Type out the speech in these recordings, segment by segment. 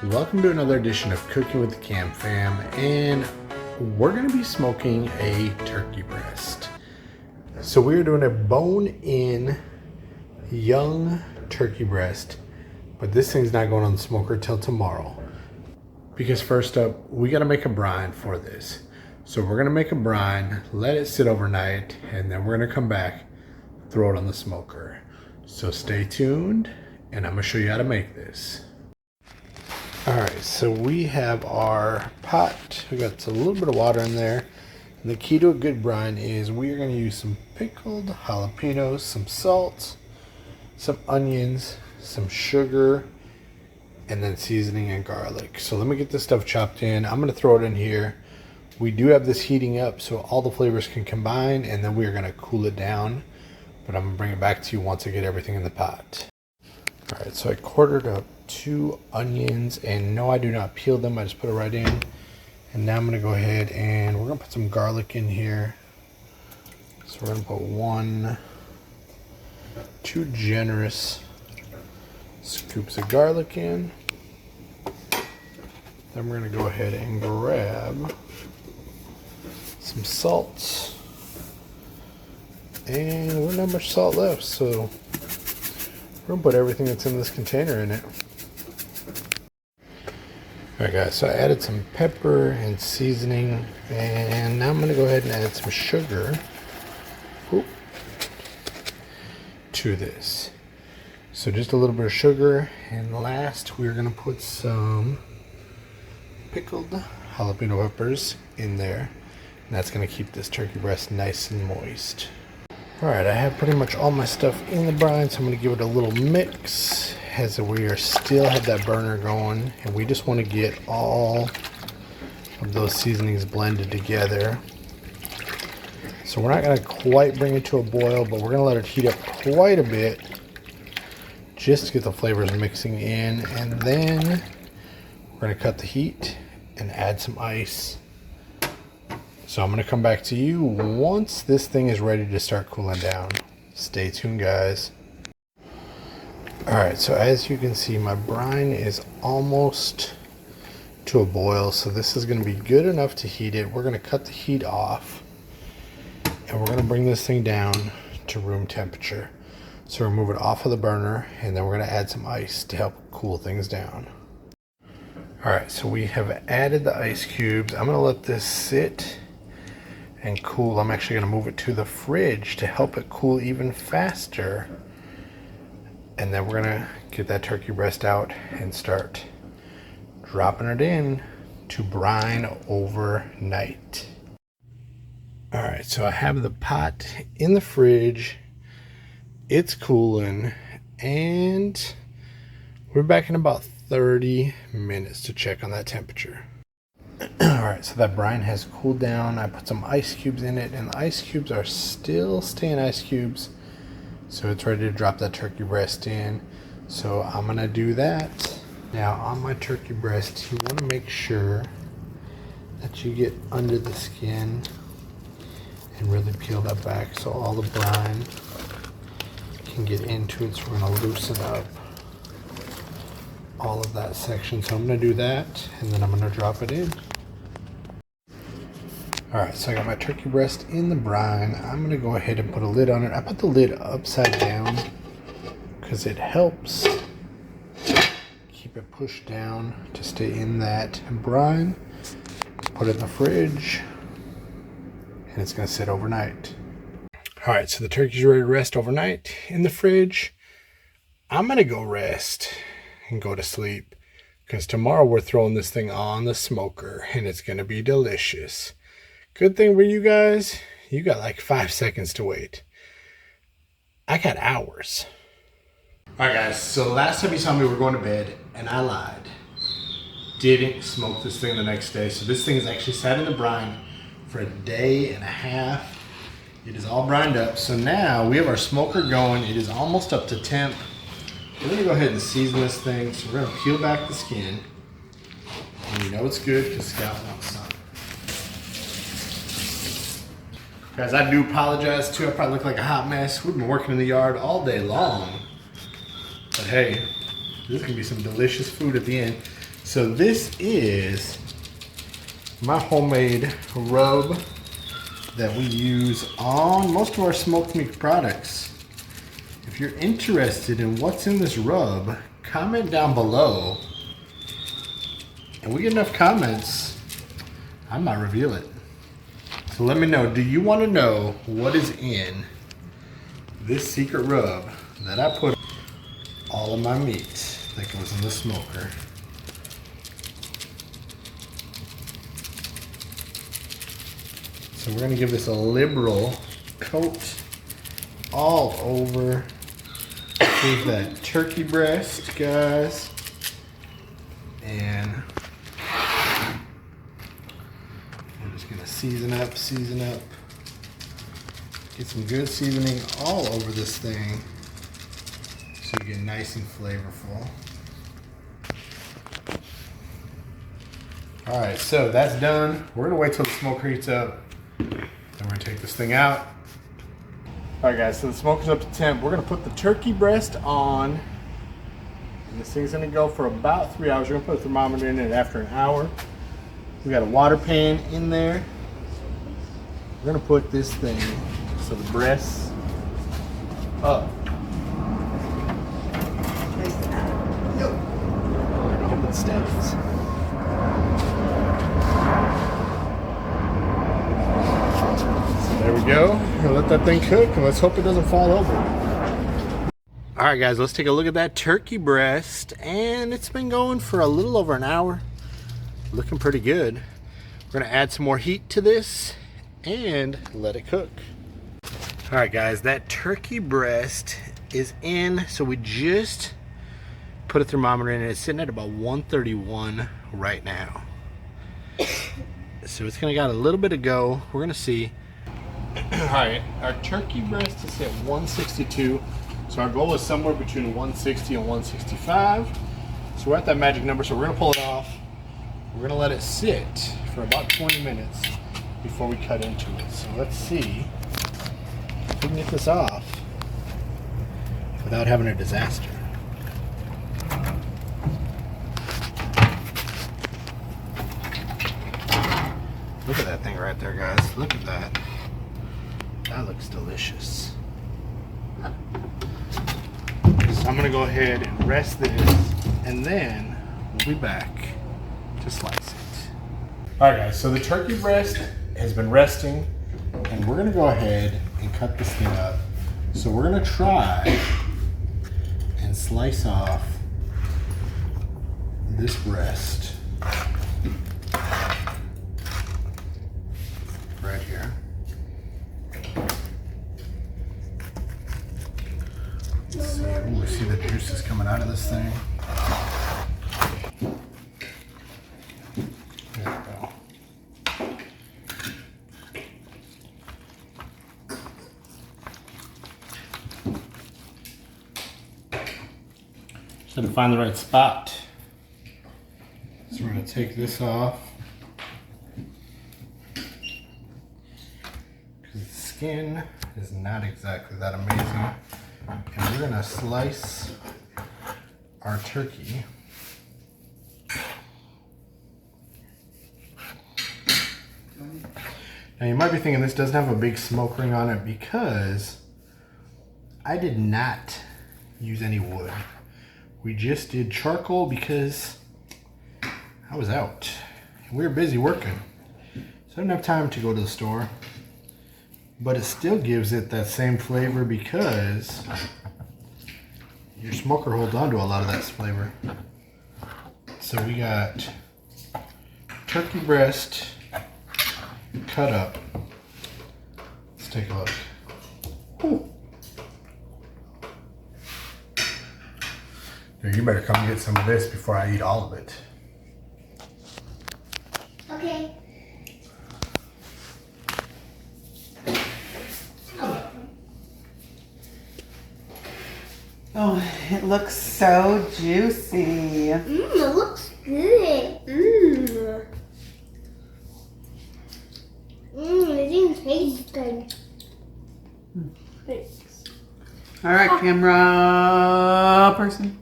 Welcome to another edition of Cooking with the KAM Fam, and we're going to be smoking a turkey breast. So we're doing a bone-in young turkey breast, but this thing's not going on the smoker till tomorrow. Because first up, we got to make a brine for this. So we're going to make a brine, let it sit overnight, and then we're going to come back, throw it on the smoker. So stay tuned, and I'm going to show you how to make this. Alright, so we have our pot. We got a little bit of water in there. And the key to a good brine is we are going to use some pickled jalapenos, some salt, some onions, some sugar, and then seasoning and garlic. So let me get this stuff chopped in. I'm going to throw it in here. We do have this heating up so all the flavors can combine, and then we're going to cool it down. But I'm going to bring it back to you once I get everything in the pot. Alright, so I quartered up 2 onions, and no, I do not peel them, I just put it right in. And now I'm going to go ahead and we're going to put some garlic in here. So we're going to put 2 generous scoops of garlic in. Then we're going to go ahead and grab some salt. And we don't have much salt left, so we're going to put everything that's in this container in it. Alright guys, so I added some pepper and seasoning, and now I'm going to go ahead and add some sugar to this. So just a little bit of sugar, and last we're going to put some pickled jalapeno peppers in there, and that's going to keep this turkey breast nice and moist. Alright, I have pretty much all my stuff in the brine, so I'm going to give it a little mix as we are still have that burner going, and we just want to get all of those seasonings blended together. So we're not going to quite bring it to a boil, but we're going to let it heat up quite a bit just to get the flavors mixing in, and then we're going to cut the heat and add some ice. So I'm going to come back to you once this thing is ready to start cooling down. Stay tuned, guys. Alright, so as you can see, my brine is almost to a boil, so this is going to be good enough to heat it. We're going to cut the heat off, and we're going to bring this thing down to room temperature. So we'll move it off of the burner, and then we're going to add some ice to help cool things down. Alright, so we have added the ice cubes. I'm going to let this sit and cool. I'm actually going to move it to the fridge to help it cool even faster. And then we're going to get that turkey breast out and start dropping it in to brine overnight. Alright, so I have the pot in the fridge. It's cooling, and we're back in about 30 minutes to check on that temperature. Alright, so that brine has cooled down. I put some ice cubes in it, and the ice cubes are still staying ice cubes. So it's ready to drop that turkey breast in. So I'm going to do that. Now on my turkey breast, you want to make sure that you get under the skin and really peel that back so all the brine can get into it. So we're going to loosen up all of that section. So I'm going to do that, and then I'm going to drop it in. Alright, so I got my turkey breast in the brine. I'm going to go ahead and put a lid on it. I put the lid upside down because it helps keep it pushed down to stay in that brine. Put it in the fridge, and it's going to sit overnight. Alright, so the turkey's ready to rest overnight in the fridge. I'm going to go rest and go to sleep because tomorrow we're throwing this thing on the smoker, and it's going to be delicious. Good thing for you guys, you got like 5 seconds to wait. I got hours. Alright guys, so last time you saw me, we were going to bed, and I lied. Didn't smoke this thing the next day. So this thing is actually sat in the brine for a day and a half. It is all brined up. So now we have our smoker going. It is almost up to temp. We're going to go ahead and season this thing. So we're going to peel back the skin. And you know it's good because Scout wants some. Guys, I do apologize too. I probably look like a hot mess. We've been working in the yard all day long. But hey, this is going to be some delicious food at the end. So this is my homemade rub that we use on most of our smoked meat products. If you're interested in what's in this rub, comment down below. And we get enough comments, I might reveal it. So let me know, do you want to know what is in this secret rub that I put all of my meat that goes in the smoker? So we're gonna give this a liberal coat all over. Here's that turkey breast, guys. And we're just gonna season up. Get some good seasoning all over this thing so you get nice and flavorful. All right, so that's done. We're gonna wait till the smoker heats up. Then we're gonna take this thing out. All right, guys, so the smoker's up to temp. We're gonna put the turkey breast on. And this thing's gonna go for about 3 hours. We're gonna put a thermometer in it after an hour. We got a water pan in there. We're gonna put this thing, so the breasts up. Yep. Get the steps. There we go. We'll let that thing cook and let's hope it doesn't fall over. All right, guys, let's take a look at that turkey breast. And it's been going for a little over an hour. Looking pretty good. We're gonna add some more heat to this and let it cook. All right, guys, that turkey breast is in. So we just put a thermometer in it. It's sitting at about 131 right now. So it's gonna got a little bit to go. We're gonna see. All right, our turkey breast is at 162. So our goal is somewhere between 160 and 165. So we're at that magic number, so we're gonna pull it off. We're gonna let it sit for about 20 minutes before we cut into it. So let's see if we can get this off without having a disaster. Look at that thing right there, guys. Look at that. That looks delicious. So I'm gonna go ahead and rest this, and then we'll be back to slice it. All right, guys, so the turkey breast has been resting, and we're gonna go ahead and cut this thing up. So we're gonna try and slice off this breast right here. Let's see. Ooh, we see the juices coming out of this thing. There we go. Just had to find the right spot. So we're going to take this off. Because the skin is not exactly that amazing. And we're going to slice our turkey. Now you might be thinking this doesn't have a big smoke ring on it because I did not use any wood. We just did charcoal because I was out. We were busy working. So I didn't have time to go to the store. But it still gives it that same flavor because your smoker holds on to a lot of that flavor. So we got turkey breast cut up. Let's take a look. Ooh. Dude, you better come and get some of this before I eat all of it. Okay. Oh, it looks so juicy. It looks good. It didn't taste good. Thanks. All right, camera person.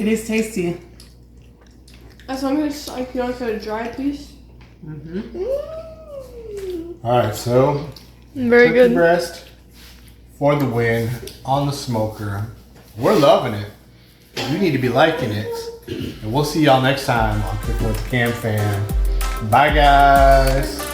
It is tasty. As long as like you want a dry piece. All right, so Very turkey breast for the win on the smoker. We're loving it. You need to be liking it. And we'll see y'all next time on Cooking with the KAM Fam. Bye, guys.